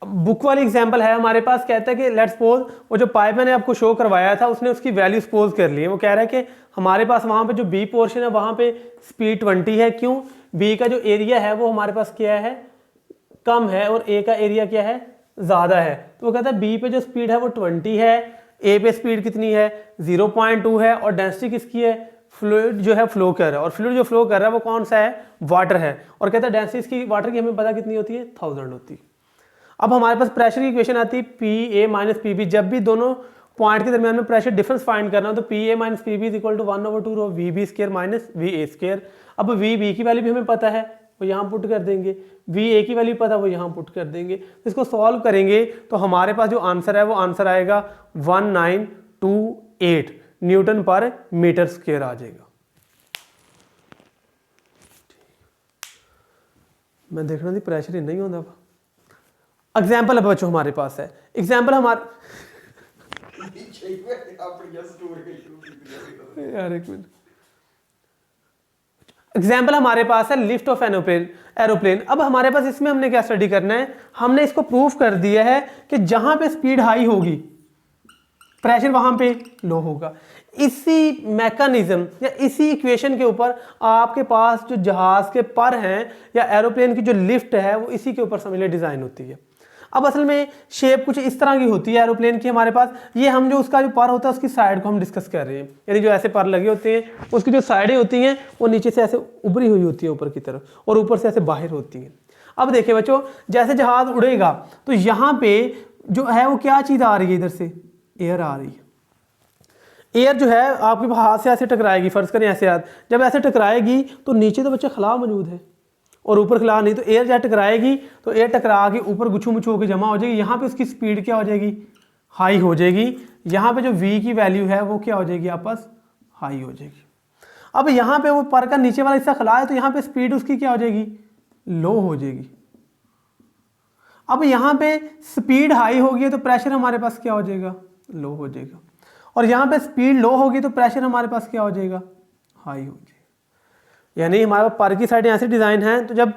Book वाली example है हमारे पास, कहता है कि लेट्स सपोज वो जो पाइप मैंने आपको शो करवाया था उसने उसकी वैल्यू सपोज कर ली है। वो कह रहा है कि हमारे पास वहाँ पे जो बी पोर्शन है वहाँ पे स्पीड 20 है। क्यों? बी का जो एरिया है वो हमारे पास क्या है, कम है, और ए का एरिया क्या है, ज़्यादा है। तो वो कहता है बी पे जो स्पीड है वो 20 है, ए पे स्पीड कितनी है 0.2 है, और डेंसिटी किसकी है, फ्लूइड जो है फ्लो कर रहा है, और फ्लूइड जो फ्लो कर रहा है वो कौन सा है, वाटर है। और कहता है डेंसिटी इसकी वाटर की हमें पता कितनी होती है, 1000 होती है। अब हमारे पास प्रेशर की इक्वेशन आती है P A minus P B. जब भी दोनों पॉइंट के दरमियान में प्रेशर डिफरेंस फाइंड करना हो तो P A minus P B is equal to 1/2 V B square minus V A square. अब वी बी की वैल्यू भी हमें पता है, वो यहाँ पुट कर देंगे, वी ए की वैल्यू पता है वो यहाँ पुट कर देंगे। तो इसको सॉल्व करेंगे तो हमारे पास जो आंसर है वो आंसर आएगा 1928 न्यूटन पर मीटर स्क्वायर आ जाएगा। मैं देखना थी प्रेशर ही नहीं होता। एग्जाम्पल अब बच्चों हमारे पास है, एग्जाम्पल हमारे यार एक मिनट, एग्जाम्पल हमारे पास है लिफ्ट ऑफ एरोप्लेन। अब हमारे पास इसमें हमने क्या स्टडी करना है, हमने इसको प्रूफ कर दिया है कि जहां पे स्पीड हाई होगी प्रेशर वहां पे लो होगा। इसी मैकेनिज्म या इसी इक्वेशन के ऊपर आपके पास जो जहाज के पर हैं या एरोप्लेन की जो लिफ्ट है वो इसी के ऊपर समझ ले डिजाइन होती है। अब असल में शेप कुछ इस तरह की होती है एरोप्लेन की हमारे पास। ये हम जो उसका जो पर होता है उसकी साइड को हम डिस्कस कर रहे हैं, यानी जो ऐसे पर लगे होते हैं उसकी जो साइडें होती हैं वो नीचे से ऐसे उभरी हुई होती है ऊपर की तरफ, और ऊपर से ऐसे बाहर होती हैं। अब देखिए बच्चों, जैसे जहाज उड़ेगा तो यहाँ पे जो है वो क्या चीज़ आ रही है, इधर से एयर आ रही है। एयर जो है आपके हाथ से ऐसे टकराएगी, फर्ज करें ऐसे हाथ, जब ऐसे टकराएगी तो नीचे तो बच्चा खला मौजूद है और ऊपर खिला नहीं, तो एयर जब टकराएगी तो एयर टकरा के ऊपर गुच्छू मुच्छू होकर जमा हो जाएगी। यहाँ पे उसकी स्पीड क्या हो जाएगी, हाई हो जाएगी। यहाँ पे जो v की वैल्यू है वो क्या हो जाएगी, आपस हाई हो जाएगी। अब यहाँ पे वो पर का नीचे वाला हिस्सा खिला है तो यहाँ पे स्पीड उसकी क्या हो जाएगी, लो हो जाएगी। अब यहाँ पे स्पीड हाई होगी तो प्रेशर हमारे पास क्या हो जाएगा, लो हो जाएगा। और यहाँ पे स्पीड लो होगी तो प्रेशर हमारे पास क्या हो जाएगा, हाई हो जाएगा। यानी हमारे पास पर की साइड ऐसे डिज़ाइन है, तो जब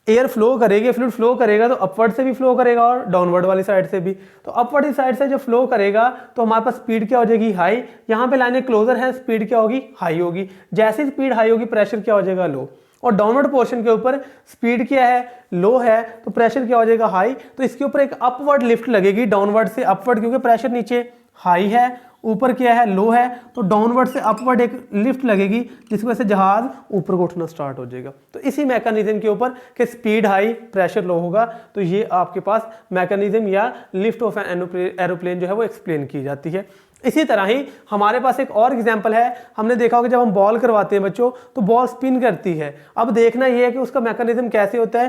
एयर फ्लो करेगी, फ्लूइड फ्लो करेगा तो अपवर्ड से भी फ्लो करेगा और डाउनवर्ड वाली साइड से भी। तो अपवर्ड की साइड से जब फ्लो करेगा तो हमारे पास स्पीड क्या हो जाएगी, हाई। यहाँ पे लाइनें क्लोजर है, स्पीड क्या होगी, हाई होगी। जैसे स्पीड हाई होगी प्रेशर क्या हो जाएगा, लो। और डाउनवर्ड पोर्शन के ऊपर स्पीड क्या है, लो है, तो प्रेशर क्या हो जाएगा, हाई। तो इसके ऊपर एक अपवर्ड लिफ्ट लगेगी, डाउनवर्ड से अपवर्ड, क्योंकि प्रेशर नीचे हाई है, ऊपर क्या है, लो है, तो डाउनवर्ड से अपवर्ड एक लिफ्ट लगेगी जिसकी वजह से जहाज ऊपर को उठना स्टार्ट हो जाएगा। तो इसी मैकेनिज्म के ऊपर कि स्पीड हाई प्रेशर लो होगा, तो ये आपके पास मैकेनिज्म या लिफ्ट ऑफ एन एरोप्लेन जो है वो एक्सप्लेन की जाती है। इसी तरह ही हमारे पास एक और एग्जांपल है, हमने देखा होगा जब हम बॉल करवाते हैं बच्चों तो बॉल स्पिन करती है। अब देखना यह है कि उसका मैकेनिज्म कैसे होता है।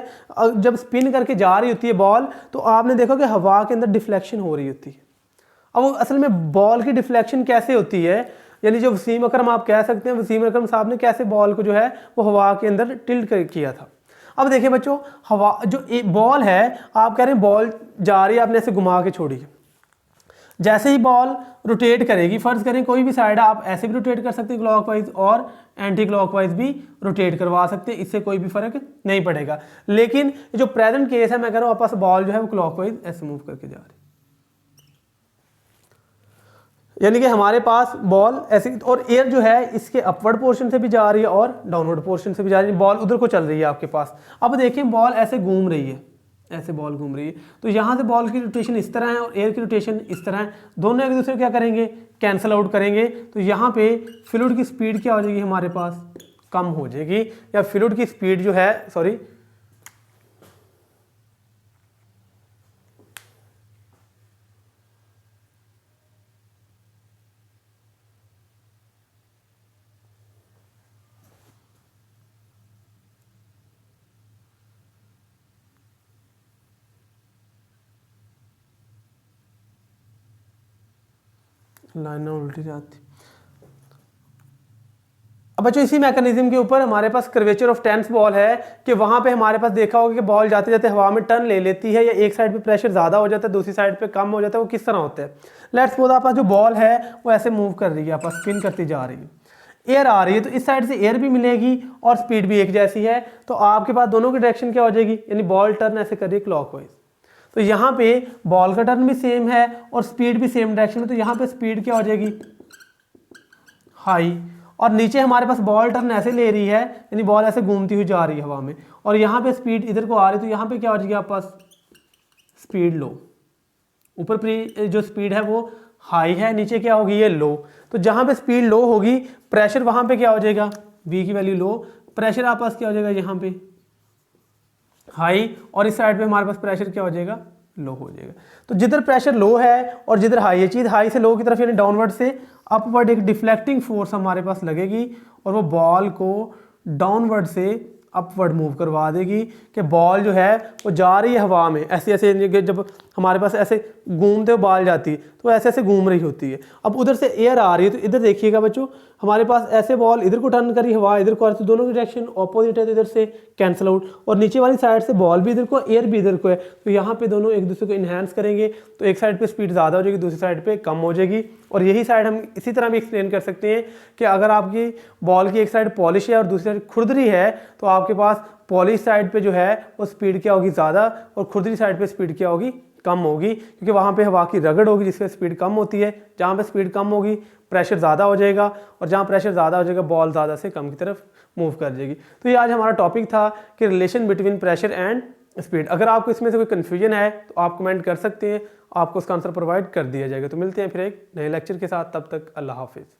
जब स्पिन करके जा रही होती है बॉल तो आपने देखा कि हवा के अंदर डिफ्लेक्शन हो रही होती है। अब वो असल में बॉल की डिफ्लेक्शन कैसे होती है, यानी जो वसीम अकरम आप कह सकते हैं, वसीम अकरम साहब ने कैसे बॉल को जो है वो हवा के अंदर टिल्ट किया था। अब देखिए बच्चों, हवा जो बॉल है, आप कह रहे हैं बॉल जा रही है, आपने ऐसे घुमा के छोड़ी है। जैसे ही बॉल रोटेट करेगी, फर्ज करें कोई भी साइड आप ऐसे भी रोटेट कर सकते हैं क्लॉकवाइज और एंटी क्लॉकवाइज भी रोटेट करवा सकते हैं, इससे कोई भी फर्क नहीं पड़ेगा। लेकिन जो प्रेजेंट केस है, मैं कह रहा हूँ आपस बॉल जो है वो क्लॉकवाइज ऐसे मूव करके जा रही है, यानी कि हमारे पास बॉल ऐसी, और एयर जो है इसके अपवर्ड पोर्शन से भी जा रही है और डाउनवर्ड पोर्शन से भी जा रही है, बॉल उधर को चल रही है आपके पास। अब देखिए बॉल ऐसे घूम रही है, ऐसे बॉल घूम रही है, तो यहाँ से बॉल की रोटेशन इस तरह है और एयर की रोटेशन इस तरह है, दोनों एक दूसरे क्या करेंगे, कैंसल आउट करेंगे। तो यहाँ पे फ्लूइड की स्पीड क्या हो जाएगी, हमारे पास कम हो जाएगी, या फ्लूइड की स्पीड जो है, सॉरी, लाइनें उल्टी जाती। अब बच्चों इसी मैकेनिज्म के ऊपर हमारे पास कर्वेचर ऑफ टेंस बॉल है कि वहां पे हमारे पास देखा होगा कि बॉल जाते जाते हवा में टर्न ले लेती है, या एक साइड पे प्रेशर ज़्यादा हो जाता है दूसरी साइड पे कम हो जाता है। वो किस तरह होता है, लेट्स सपोज आपका जो बॉल है वो ऐसे मूव कर रही है, आपस स्पिन करती जा रही है, एयर आ रही है, तो इस साइड से एयर भी मिलेगी और स्पीड भी एक जैसी है, तो आपके पास दोनों की डायरेक्शन क्या हो जाएगी, यानी बॉल टर्न ऐसे कर रही है क्लॉकवाइज। तो यहाँ पे बॉल का टर्न भी सेम है और स्पीड भी सेम डायरेक्शन में, तो यहाँ पे स्पीड क्या हो जाएगी, हाई। और नीचे हमारे पास बॉल टर्न ऐसे ले रही है, यानी बॉल ऐसे घूमती हुई जा रही है हवा में, और यहाँ पे स्पीड इधर को आ रही है, तो यहाँ पे क्या हो जाएगी आपके पास, स्पीड लो। ऊपर जो स्पीड है वो हाई है, नीचे क्या होगी, ये लो। तो जहाँ पे स्पीड लो होगी, प्रेशर वहाँ पे क्या हो जाएगा, V की वैल्यू लो, प्रेशर आपके पास क्या हो जाएगा यहाँ पे हाई, और इस साइड पे हमारे पास प्रेशर क्या हो जाएगा, लो हो जाएगा। तो जिधर प्रेशर लो है और जिधर हाई है, चीज़ हाई से लो की तरफ यानी डाउनवर्ड से अपवर्ड एक डिफ्लेक्टिंग फोर्स हमारे पास लगेगी और वो बॉल को डाउनवर्ड से अपवर्ड मूव करवा देगी कि बॉल जो है वो जा रही है हवा में, ऐसे ऐसे जब हमारे पास ऐसे घूमते हुए बॉल जाती है तो ऐसे ऐसे घूम रही होती है। अब उधर से एयर आ रही है, तो इधर देखिएगा बच्चों, हमारे पास ऐसे बॉल इधर को टर्न करी, हवा इधर को आ रही है, तो दोनों की डायरेक्शन ऑपोजिट है, तो इधर से कैंसिल आउट। और नीचे वाली साइड से बॉल भी इधर को, एयर भी इधर को है, तो यहाँ पे दोनों एक दूसरे को इन्हेंस करेंगे, तो एक साइड पे स्पीड ज़्यादा हो जाएगी, दूसरी साइड पे कम हो जाएगी। और यही साइड हम इसी तरह भी एक्सप्लेन कर सकते हैं कि अगर आपकी बॉल की एक साइड पॉलिश है और दूसरी साइड खुरदरी है, तो आपके पास पॉलिश साइड पे जो है वो स्पीड क्या होगी, ज़्यादा, और खुरदरी साइड पे स्पीड क्या होगी, कम होगी, क्योंकि वहाँ पे हवा की रगड़ होगी जिससे स्पीड कम होती है। जहाँ पे स्पीड कम होगी प्रेशर ज़्यादा हो जाएगा, और जहाँ प्रेशर ज़्यादा हो जाएगा बॉल ज़्यादा से कम की तरफ मूव कर जाएगी। तो ये आज हमारा टॉपिक था कि relation between pressure and speed. अगर आपको इसमें से कोई कन्फ्यूजन है तो आप कमेंट कर सकते हैं, आपको उसका आंसर प्रोवाइड कर दिया जाएगा। तो मिलते हैं फिर एक नए लेक्चर के साथ, तब तक अल्लाह हाफिज़।